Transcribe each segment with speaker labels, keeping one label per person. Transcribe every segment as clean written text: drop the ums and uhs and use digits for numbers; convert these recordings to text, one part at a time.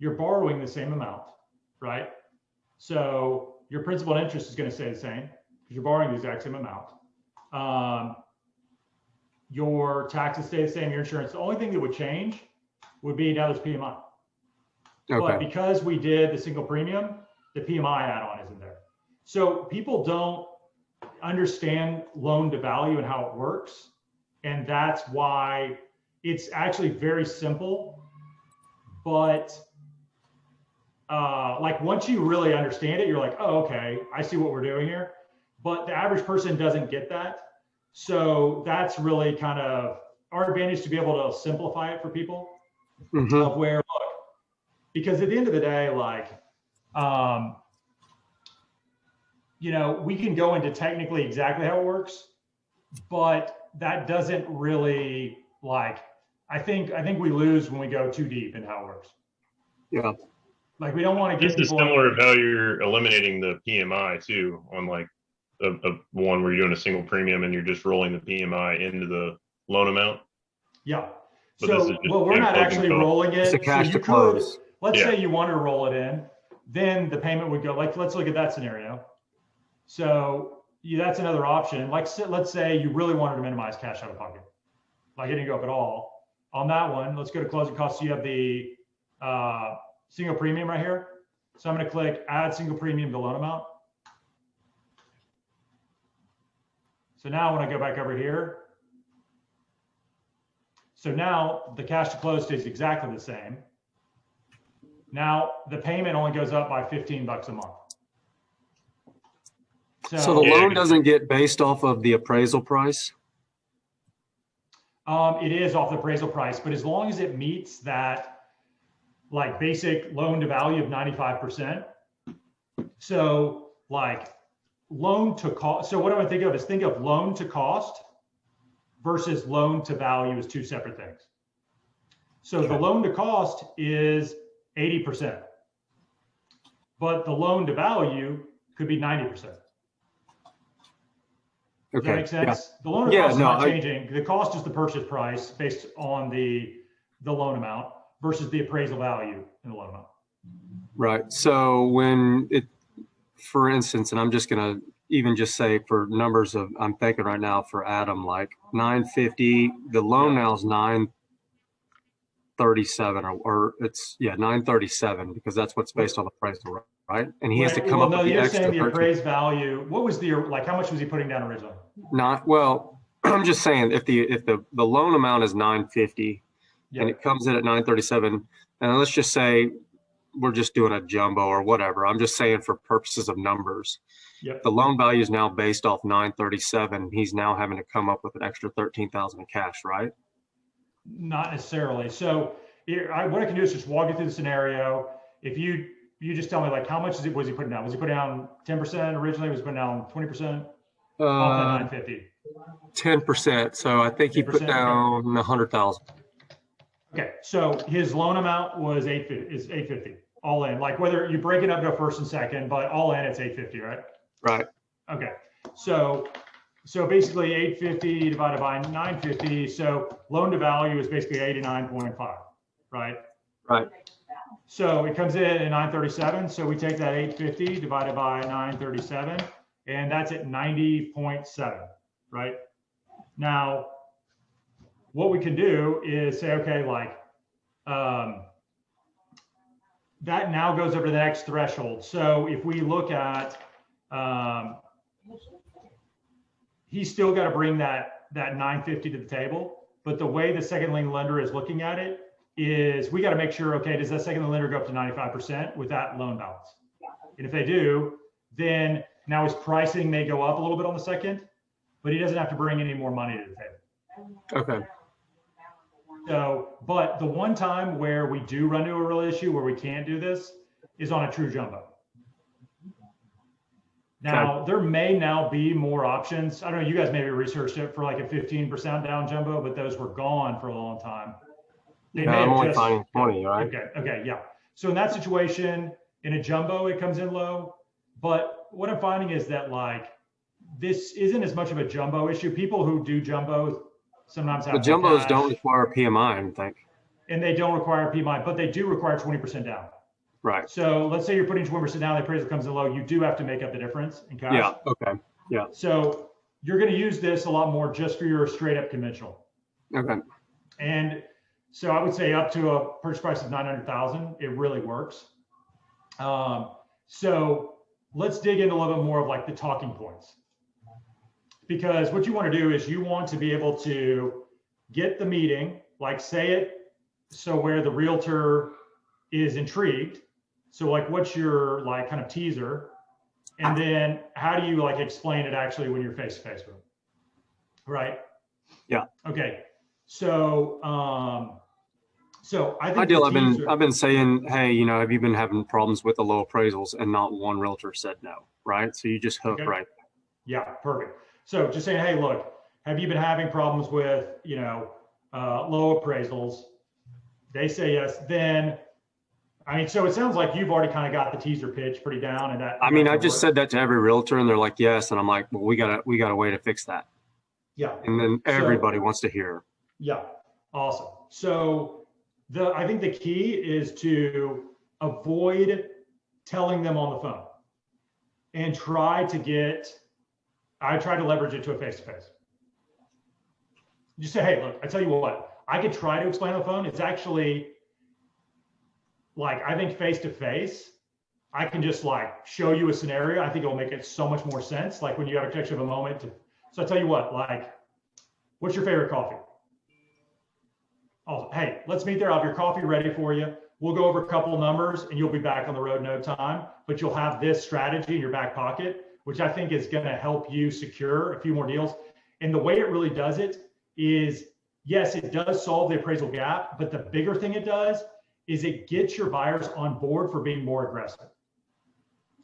Speaker 1: you're borrowing the same amount, right? So your principal and interest is going to stay the same because you're borrowing the exact same amount. Your taxes stay the same, your insurance. The only thing that would change would be now there's PMI.
Speaker 2: Okay.
Speaker 1: But because we did the single premium, the PMI add-on isn't there. So people don't understand loan to value and how it works. And that's why it's actually very simple. But like once you really understand it, you're like, oh, okay, I see what we're doing here. But the average person doesn't get that. So that's really kind of our advantage, to be able to simplify it for people. Of where, look, because at the end of the day, like, you know, we can go into technically exactly how it works, but that doesn't really, like, I think we lose when we go too deep in how it works.
Speaker 2: Yeah.
Speaker 1: Like, we don't want to get
Speaker 3: This is
Speaker 1: people
Speaker 3: similar to how you're eliminating the PMI too, on like a one where you're doing a single premium and you're just rolling the PMI into the loan amount.
Speaker 1: Yeah.
Speaker 3: But
Speaker 1: So, well, we're not actually rolling it.
Speaker 2: It's a cash
Speaker 1: so
Speaker 2: to close.
Speaker 1: Let's say you wanted to roll it in, then the payment would go, like, let's look at that scenario. So that's another option. Like, let's say you really wanted to minimize cash out of pocket. Like, it didn't go up at all. On that one, let's go to closing costs. You have the single premium right here. So I'm going to click add single premium to loan amount. So now when I go back over here, so now the cash to close stays exactly the same. Now the payment only goes up by $15 a month.
Speaker 2: So the loan doesn't get based off of the appraisal price?
Speaker 1: It is off the appraisal price, but as long as it meets that like basic loan to value of 95%. So like loan to cost. So what I would think of is think of loan to cost versus loan to value as two separate things. So the loan to cost is 80%, but the loan to value could be 90%. Does that make sense? Yeah. The loan to cost is not changing. The cost is the purchase price based on the loan amount versus the appraisal value in the loan amount. Right.
Speaker 2: So when it, for instance, and I'm just going to even just say for numbers of, I'm thinking right now for Adam, like 950, the loan now is 937 or it's 937 because that's what's based on the appraisal, right? And he has to come up with the extra.
Speaker 1: You're saying the appraised value. What was the, like, how much was he putting down originally?
Speaker 2: Not, well, I'm just saying if the loan amount is 950 and it comes in at 937, and let's just say we're just doing a jumbo or whatever. I'm just saying for purposes of numbers. The loan value is now based off 937. He's now having to come up with an extra 13,000 in cash, right?
Speaker 1: Not necessarily. So what I can do is just walk you through the scenario. If you just tell me like how much was he putting down? Was he putting down 10% originally? Was he putting down 20%? Off that 950.
Speaker 2: 10%. So I think he put down 100,000.
Speaker 1: Okay. So his loan amount was 850 all in. Like whether you break it up to first and second, but all in it's 850, right?
Speaker 2: Right.
Speaker 1: Okay. So basically 850 divided by 950. So loan to value is basically 89.5, right?
Speaker 2: Right.
Speaker 1: So it comes in at 937. So we take that 850 divided by 937, and that's at 90.7, right? Now, what we can do is say, okay, like that now goes over the next threshold. So if we look at, he's still got to bring that 950 to the table, but the way the second lien lender is looking at it is we got to make sure, okay, does that second lien lender go up to 95% with that loan balance? And if they do, then now his pricing may go up a little bit on the second, but he doesn't have to bring any more money to the table.
Speaker 2: Okay.
Speaker 1: So, but the one time where we do run into a real issue where we can't do this is on a true jumbo. Now, there may now be more options. I don't know, you guys maybe researched it for like a 15% down jumbo, but those were gone for a long time.
Speaker 2: They may I'm only finding 20, right?
Speaker 1: Okay, yeah. So in that situation, in a jumbo, it comes in low. But what I'm finding is that like, this isn't as much of a jumbo issue. People who do jumbos sometimes have.
Speaker 2: The jumbos don't require PMI, I think.
Speaker 1: and they don't require PMI, but they do require 20% down.
Speaker 2: Right.
Speaker 1: So let's say you're putting 20% down, the appraisal comes in low, you do have to make up the difference in cash.
Speaker 2: Yeah. Okay. Yeah.
Speaker 1: So you're going to use this a lot more just for your straight up conventional.
Speaker 2: Okay.
Speaker 1: And so I would say up to a purchase price of 900,000, it really works. So let's dig into a little bit more of like the talking points, because what you want to do is you want to be able to get the meeting, like say it so where the realtor is intrigued. So like, what's your like kind of teaser? And then how do you like explain it actually when you're face to face with them? Right?
Speaker 2: Yeah.
Speaker 1: Okay. So, so I think
Speaker 2: Ideal. I've been saying, hey, you know, have you been having problems with the low appraisals? And not one realtor said no. Right. So you just hook right.
Speaker 1: Yeah. Perfect. So just saying, hey, look, have you been having problems with, you know, low appraisals? They say yes. Then, I mean, so it sounds like you've already kind of got the teaser pitch pretty down, and that.
Speaker 2: I mean, I just said that to every realtor, and they're like, yes, and I'm like, well, we got a way to fix that.
Speaker 1: Yeah.
Speaker 2: And then everybody wants to hear.
Speaker 1: Yeah. Awesome. So I think the key is to avoid telling them on the phone, and I try to leverage it to a face-to-face. Just say, hey, look, I tell you what, I could try to explain on the phone. It's actually like, I think face-to-face, I can just like show you a scenario. I think it'll make it so much more sense. Like when you have actually have a moment to, so I tell you what, like, what's your favorite coffee? Oh, hey, let's meet there. I'll have your coffee ready for you. We'll go over a couple of numbers and you'll be back on the road in no time, but you'll have this strategy in your back pocket, which I think is going to help you secure a few more deals. And the way it really does it is, yes, it does solve the appraisal gap, but the bigger thing it does is it gets your buyers on board for being more aggressive.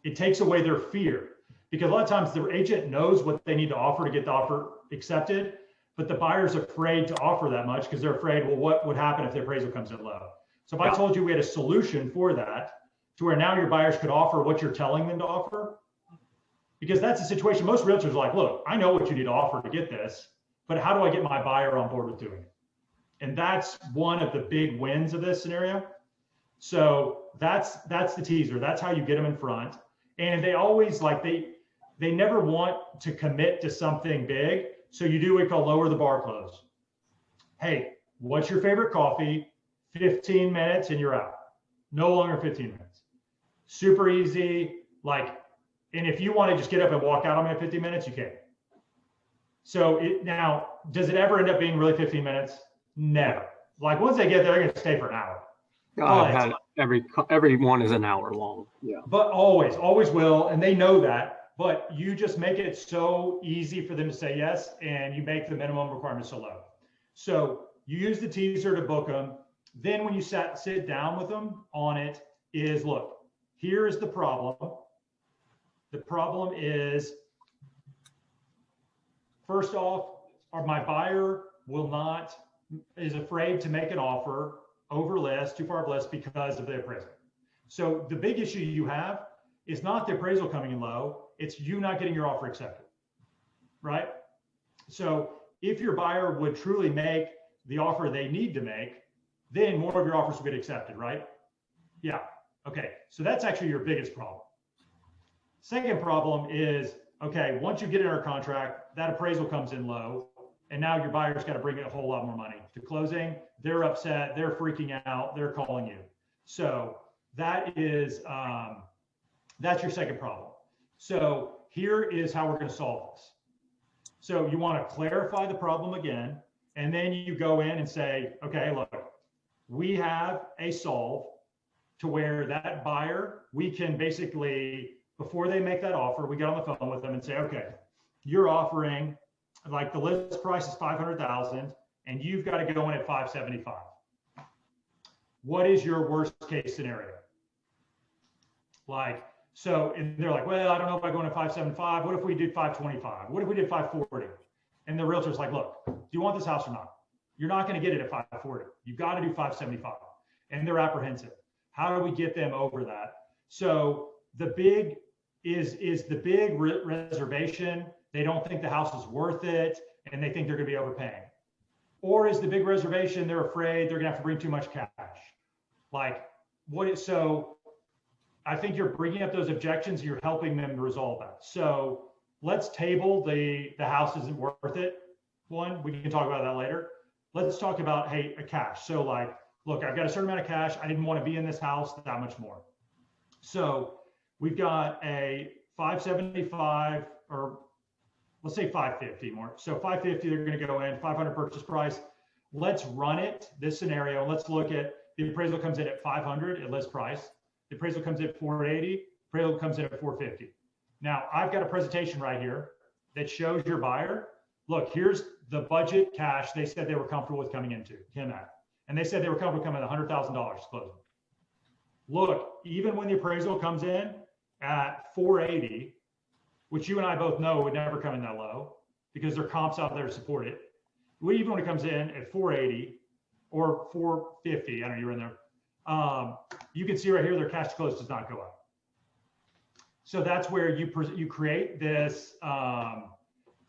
Speaker 1: It takes away their fear, because a lot of times the agent knows what they need to offer to get the offer accepted, but the buyer's afraid to offer that much because they're afraid, well, what would happen if the appraisal comes in low? So if I told you we had a solution for that, to where now your buyers could offer what you're telling them to offer, because that's the situation. Most realtors are like, look, I know what you need to offer to get this, but how do I get my buyer on board with doing it? And that's one of the big wins of this scenario. So that's the teaser. That's how you get them in front. And they always like, they never want to commit to something big. So you do what we call lower the bar close. Hey, what's your favorite coffee? 15 minutes and you're out. No longer 15 minutes. Super easy. Like, and if you want to just get up and walk out on me in 15 minutes, you can. So now, does it ever end up being really 15 minutes? Never. Like once they get there, they're going to stay for an hour.
Speaker 2: I've had every one is an hour long. Yeah.
Speaker 1: But always will. And they know that, but you just make it so easy for them to say yes. And you make the minimum requirements so low. So you use the teaser to book them. Then when you sit down with them on it is, look, here is the problem. The problem is, first off, my buyer is afraid to make an offer over list, too far over list because of the appraisal. So the big issue you have is not the appraisal coming in low, it's you not getting your offer accepted, right? So if your buyer would truly make the offer they need to make, then more of your offers will get accepted, right? Yeah, okay, so that's actually your biggest problem. Second problem is, okay, once you get in our contract, that appraisal comes in low, and now your buyer's got to bring in a whole lot more money to closing. They're upset, they're freaking out, they're calling you. So that is, that's your second problem. So here is how we're going to solve this. So you want to clarify the problem again, and then you go in and say, okay, look, we have a solve to where that buyer, we can basically, before they make that offer, we get on the phone with them and say, okay, you're offering, like the list price is 500,000 and you've got to go in at 575. What is your worst case scenario? Like, so, and they're like, well, I don't know if I go in at 575. What if we did 525? What if we did 540? And the realtor's like, look, do you want this house or not? You're not going to get it at 540. You've got to do 575. And they're apprehensive. How do we get them over that? So the big is the big reservation. They don't think the house is worth it, and they think they're going to be overpaying. Or is the big reservation, they're afraid they're gonna have to bring too much cash? Like, so I think you're bringing up those objections, you're helping them to resolve that. So let's table the house isn't worth it one. We can talk about that later. Let's talk about, hey, a cash. So like, look, I've got a certain amount of cash. I didn't want to be in this house that much more. So we've got a 575, or let's say 550 more. So 550, they're going to go in, 500 purchase price. Let's run it, this scenario. Let's look at the appraisal comes in at 500 at list price. The appraisal comes in at 480. Appraisal comes in at 450. Now I've got a presentation right here that shows your buyer. Look, here's the budget cash they said they were comfortable with coming into, and they said they were comfortable coming at $100,000 closing. Look, even when the appraisal comes in at 480, which you and I both know would never come in that low because there are comps out there to support it. Even when it comes in at 480 or 450, I know you're in there. You can see right here, their cash to close does not go up. So that's where you create this.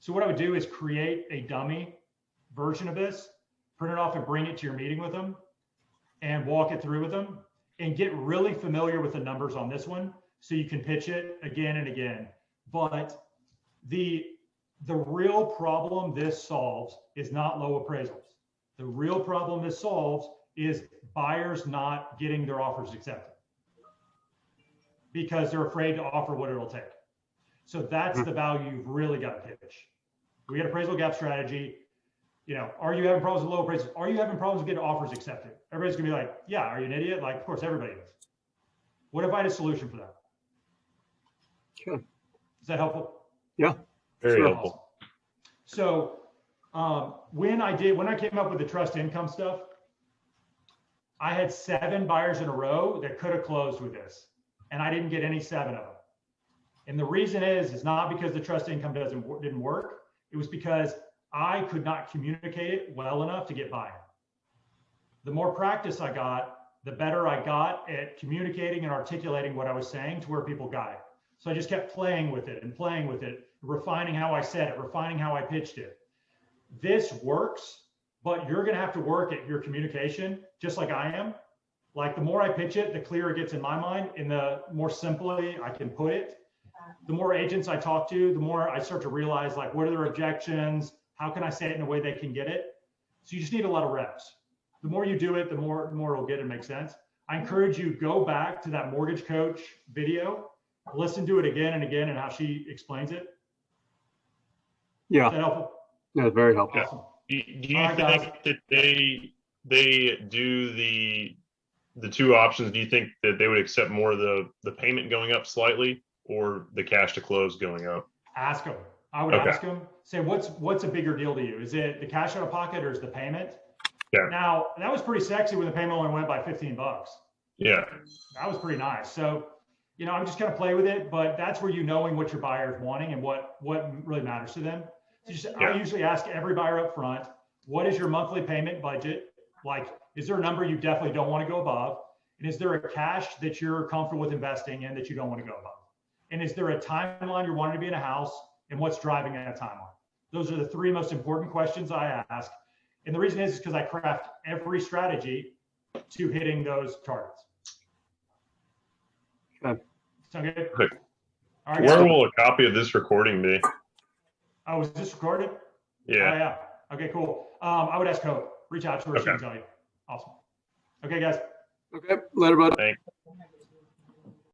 Speaker 1: So what I would do is create a dummy version of this, print it off and bring it to your meeting with them and walk it through with them and get really familiar with the numbers on this one so you can pitch it again and again. But the real problem this solves is not low appraisals. The real problem this solves is buyers not getting their offers accepted because they're afraid to offer what it'll take. So that's the value you've really got to pitch. We got appraisal gap strategy. You know, are you having problems with low appraisals? Are you having problems with getting offers accepted? Everybody's gonna be like, yeah, are you an idiot? Like, of course, everybody is. What if I had a solution for that?
Speaker 2: Sure.
Speaker 1: Is that helpful?
Speaker 2: Yeah.
Speaker 3: Very
Speaker 2: Sure.
Speaker 3: helpful.
Speaker 1: So when I came up with the trust income stuff, I had 7 buyers in a row that could have closed with this, and I didn't get any 7 of them. And the reason is not because the trust income didn't work. It was because I could not communicate it well enough to get buy-in. The more practice I got, the better I got at communicating and articulating what I was saying to where people got it. So I just kept playing with it, refining how I said it, refining how I pitched it. This works, but you're going to have to work at your communication just like I am. Like the more I pitch it, the clearer it gets in my mind and the more simply I can put it. The more agents I talk to, the more I start to realize like, what are their objections? How can I say it in a way they can get it? So you just need a lot of reps. The more you do it, the more it'll get and make sense. I encourage you, go back to that mortgage coach video, listen to it again and again and how she explains it.
Speaker 2: Yeah.
Speaker 1: Is that helpful?
Speaker 2: No, very helpful.
Speaker 1: Awesome.
Speaker 3: Do you
Speaker 1: All right,
Speaker 3: think
Speaker 1: guys.
Speaker 3: that they do the 2 options? Do you think that they would accept more of the payment going up slightly or the cash to close going up?
Speaker 1: Ask them. I would
Speaker 3: Okay.
Speaker 1: ask them, say, what's a bigger deal to you? Is it the cash out of pocket or is the payment?
Speaker 3: Yeah.
Speaker 1: Now, that was pretty sexy when the payment only went by $15.
Speaker 3: Yeah.
Speaker 1: That was pretty nice. So, you know, I'm just kind of play with it, but that's where you knowing what your buyer is wanting and what really matters to them. So I usually ask every buyer up front, what is your monthly payment budget? Like, is there a number you definitely don't want to go above? And is there a cash that you're comfortable with investing in that you don't want to go above? And is there a timeline you're wanting to be in a house and what's driving that timeline? Those are the 3 most important questions I ask. And the reason is because I craft every strategy to hitting those targets.
Speaker 2: Okay.
Speaker 1: Sound good?
Speaker 3: Good.
Speaker 1: All right,
Speaker 3: Where
Speaker 1: guys.
Speaker 3: will a copy of this recording be?
Speaker 1: Oh, is this recorded?
Speaker 3: Yeah.
Speaker 1: Oh, yeah. Okay, cool. I would ask Hope. Reach out to her. She
Speaker 3: Okay.
Speaker 1: can tell you. Awesome. Okay, guys.
Speaker 2: Okay. Later, bud.
Speaker 3: Thanks.